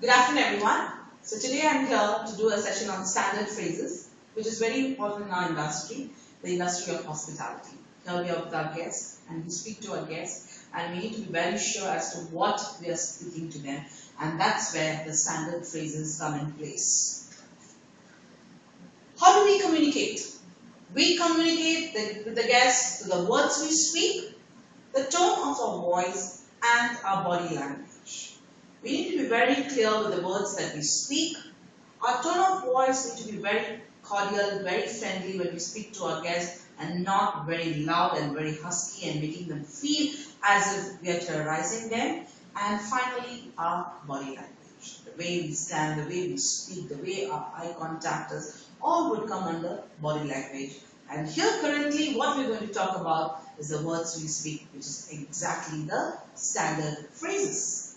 Good afternoon, everyone. So today I'm here to do a session on standard phrases, which is very important in our industry, the industry of hospitality. Here we are with our guests, and we speak to our guests, and we need to be very sure as to what we are speaking to them, and that's where the standard phrases come in place. How do we communicate? We communicate with the guests through the words we speak, the tone of our voice, and our body language. We need to be very clear with the words that we speak. Our tone of voice needs to be very cordial, very friendly when we speak to our guests, and not very loud and very husky and making them feel as if we are terrorizing them. And finally, our body language. The way we stand, the way we speak, the way our eye contact is, all would come under body language. And here currently what we're going to talk about is the words we speak, which is exactly the standard phrases.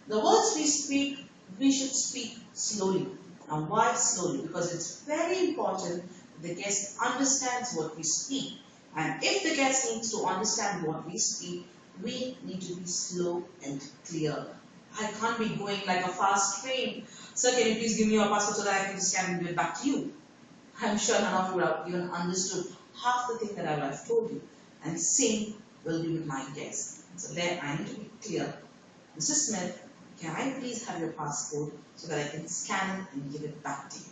The words we speak, we should speak slowly. Now why slowly? Because it's very important that the guest understands what we speak. And if the guest needs to understand what we speak, we need to be slow and clear. I can't be going like a fast train. Sir, can you please give me your passport so that I can scan and give it back to you? I'm sure none of you would have even understood half the thing that I would have told you. And same will be with my guest. So there I need to be clear. Mrs. Smith, can I please have your passport so that I can scan it and give it back to you?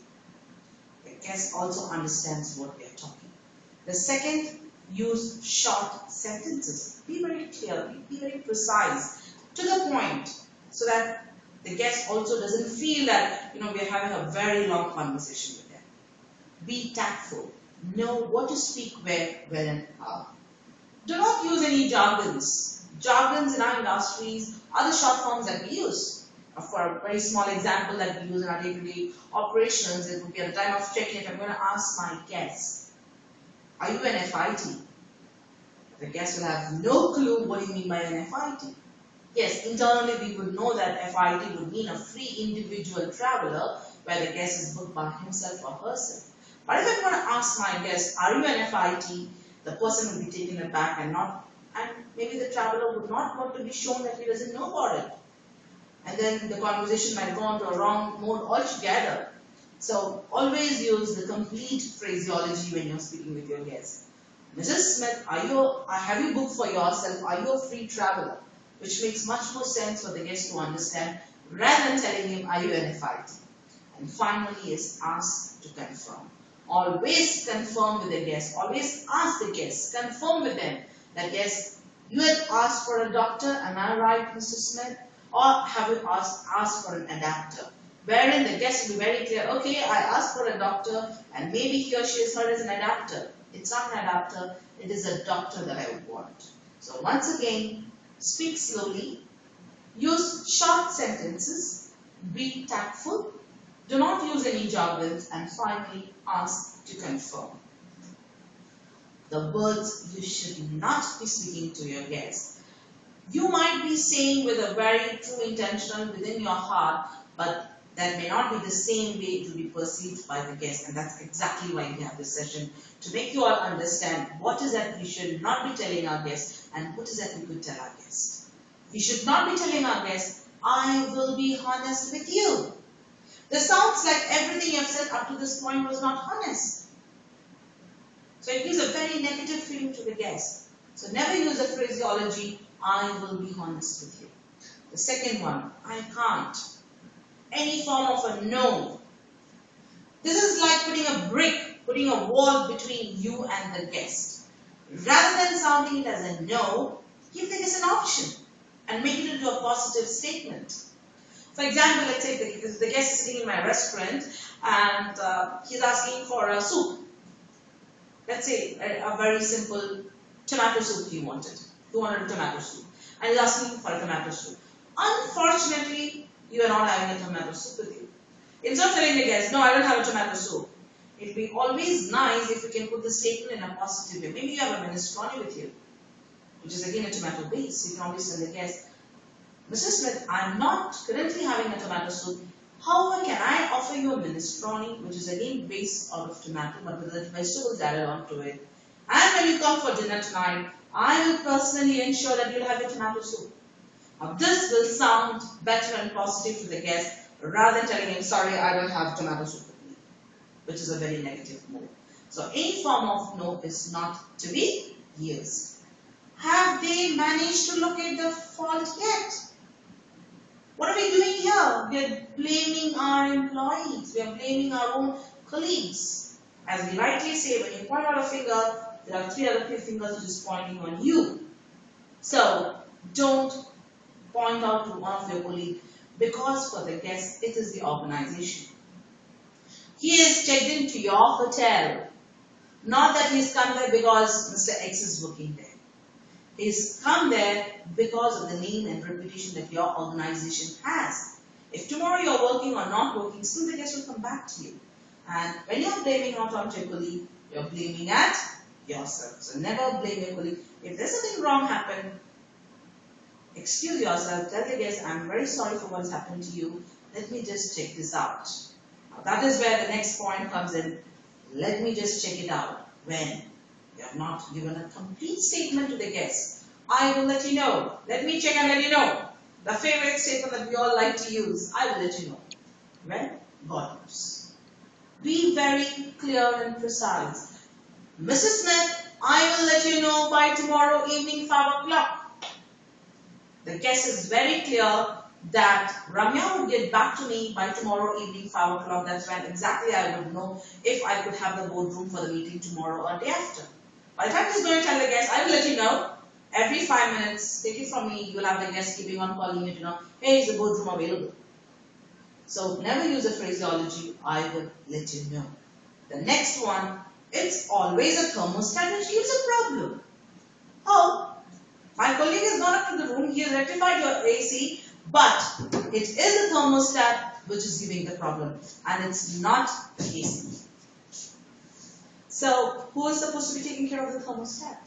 The guest also understands what we are talking. The second, use short sentences. Be very clear, be very precise, to the point, so that the guest also doesn't feel that we are having a very long conversation with them. Be tactful. Know what to speak where, when, and how. Do not use any jargons. Jargons in our industries are the short forms that we use. For a very small example that we use in our day-to-day operations, it would be at the time of check-in. If I'm going to ask my guest, are you an FIT? The guest will have no clue what do you mean by an FIT. Yes, internally we would know that FIT would mean a free individual traveler where the guest is booked by himself or herself. But if I'm going to ask my guest, are you an FIT? The person will be taken aback and maybe the traveler would not want to be shown that he doesn't know about it. And then the conversation might go on to a wrong mode altogether. So always use the complete phraseology when you're speaking with your guest. Mrs. Smith, have you booked for yourself? Are you a free traveler? Which makes much more sense for the guest to understand rather than telling him, are you an FIT? And finally is ask to confirm. Always confirm with the guest. Always ask the guest. Confirm with them that yes, you had asked for a doctor, am I right, Mr. Smith? Or have you asked for an adapter? Wherein the guest will be very clear, okay, I asked for a doctor and maybe he or she has heard as an adapter. It's not an adapter, it is a doctor that I would want. So once again, speak slowly, use short sentences, be tactful, do not use any jargons, and finally ask to confirm. The words you should not be speaking to your guests. You might be saying with a very true intention within your heart, but that may not be the same way it will be perceived by the guest. And that's exactly why we have this session, to make you all understand what is that we should not be telling our guests and what is that we could tell our guests. We should not be telling our guests, I will be honest with you. This sounds like everything you have said up to this point was not honest. So it gives a very negative feeling to the guest. So never use the phraseology, I will be honest with you. The second one, I can't. Any form of a no. This is like putting a brick, putting a wall between you and the guest. Rather than sounding it as a no, give the guest an option and make it into a positive statement. For example, let's say the guest is sitting in my restaurant and he's asking for a soup. Let's say a very simple tomato soup he wanted. He wanted a tomato soup. And he's asking for a tomato soup. Unfortunately, you are not having a tomato soup with you. Instead of telling the guest, no, I don't have a tomato soup. It would be always nice if you can put the statement in a positive way. Maybe you have a minestrone with you, which is again a tomato base. You can always tell the guest, Mrs. Smith, I'm not currently having a tomato soup. However, can I offer you a minestrone, which is again based out of tomato, but with the vegetables added onto it. And when you come for dinner tonight, I will personally ensure that you'll have your tomato soup. Now this will sound better and positive to the guest rather than telling him, sorry, I don't have tomato soup with me, which is a very negative move. So any form of no is not to be used. Have they managed to locate the fault yet? What are we doing here? We are blaming our employees. We are blaming our own colleagues. As we rightly say, when you point out a finger, there are three other fingers which is pointing on you. So don't point out to one of your colleagues, because for the guest, it is the organization. He is checked into your hotel. Not that he's come there because Mr. X is working there. He's come there because of the name and reputation that your organization has. If tomorrow you're working or not working, still the guest will come back to you. And when you're blaming not on your colleague, you're blaming at yourself. So never blame your colleague. If there's something wrong happen, excuse yourself, tell the guest, I'm very sorry for what's happened to you. Let me just check this out. Now that is where the next point comes in. Let me just check it out. When you have not given a complete statement to the guest, I will let you know. Let me check and let you know. The favorite statement that we all like to use, I will let you know. When God knows. Be very clear and precise. Mrs. Smith, I will let you know by tomorrow evening 5 o'clock. The guest is very clear that Ramya would get back to me by tomorrow evening 5 o'clock. That's when exactly I would know if I could have the boardroom for the meeting tomorrow or day after. By the time he's going to tell the guest, I will let you know. Every 5 minutes, take it from me, you will have the guest keeping on calling you to know, hey, is the boardroom available? So never use the phraseology, I will let you know. The next one, it's always a thermostat which gives a problem. Oh, my colleague has gone up to the room, he has rectified your AC, but it is the thermostat which is giving the problem, and it's not the AC. So, who is supposed to be taking care of the thermostat?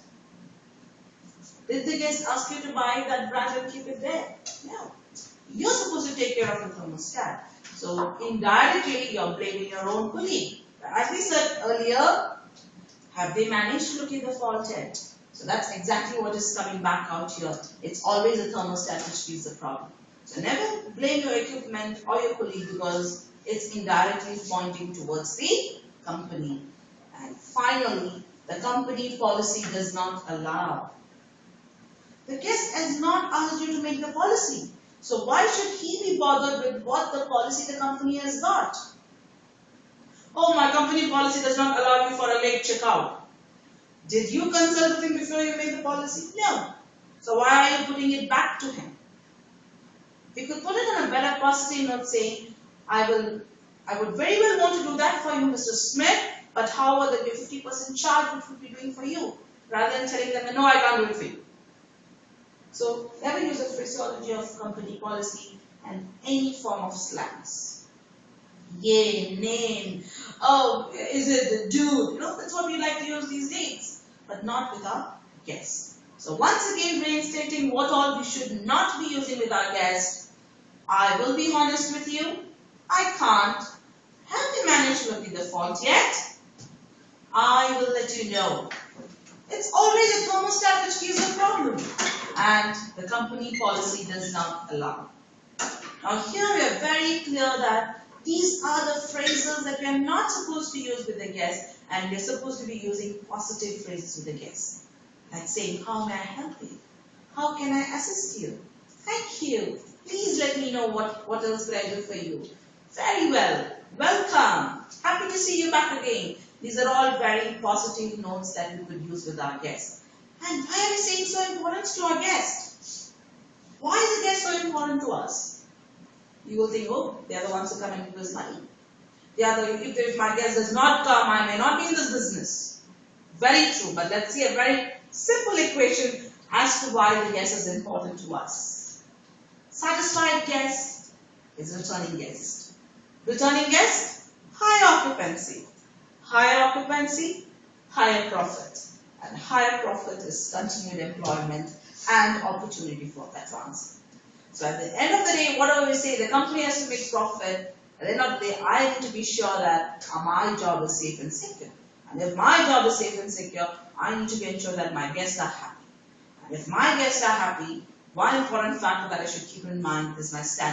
Did the guest ask you to buy that brand and keep it there? No. You're supposed to take care of the thermostat. So, indirectly, you're blaming your own colleague. As we said earlier, have they managed to locate the fault yet? So, that's exactly what is coming back out here. It's always a thermostat which gives the problem. So, never blame your equipment or your colleague because it's indirectly pointing towards the company. And finally, the company policy does not allow. The guest has not asked you to make the policy. So why should he be bothered with what the policy the company has got? Oh, my company policy does not allow you for a late checkout. Did you consult with him before you made the policy? No. So why are you putting it back to him? You could put it on a better positive note saying, I would very well want to do that for you, Mr. Smith, but how about the 50% charge which would be doing for you? Rather than telling them, no, I can't do it for you. So never use the phraseology of company policy and any form of slangs. Yay, name, oh, is it the dude? You know, that's what we like to use these days, but not with our guests. So once again, reinstating what all we should not be using with our guests. I will be honest with you, I can't. Have you managed to locate the fault yet? I will let you know. It's always a thermostat which gives a problem, and the company policy does not allow. Now here we are very clear that these are the phrases that we are not supposed to use with the guest, and we are supposed to be using positive phrases with the guest. Like saying, how may I help you? How can I assist you? Thank you. Please let me know what else could I do for you. Very well. Welcome. Happy to see you back again. These are all very positive notes that we could use with our guests. And why are we saying so important to our guest? Why is the guest so important to us? You will think, oh, they are the ones who come and give us money. If my guest does not come, I may not be in this business. Very true, but let's see a very simple equation as to why the guest is important to us. Satisfied guest is returning guest. Returning guest, high occupancy. Higher occupancy, higher profit. And higher profit is continued employment and opportunity for advancement. So at the end of the day, whatever we say, the company has to make profit. At the end of the day, I need to be sure that my job is safe and secure. And if my job is safe and secure, I need to ensure that my guests are happy. And if my guests are happy, One important factor that I should keep in mind is my standard.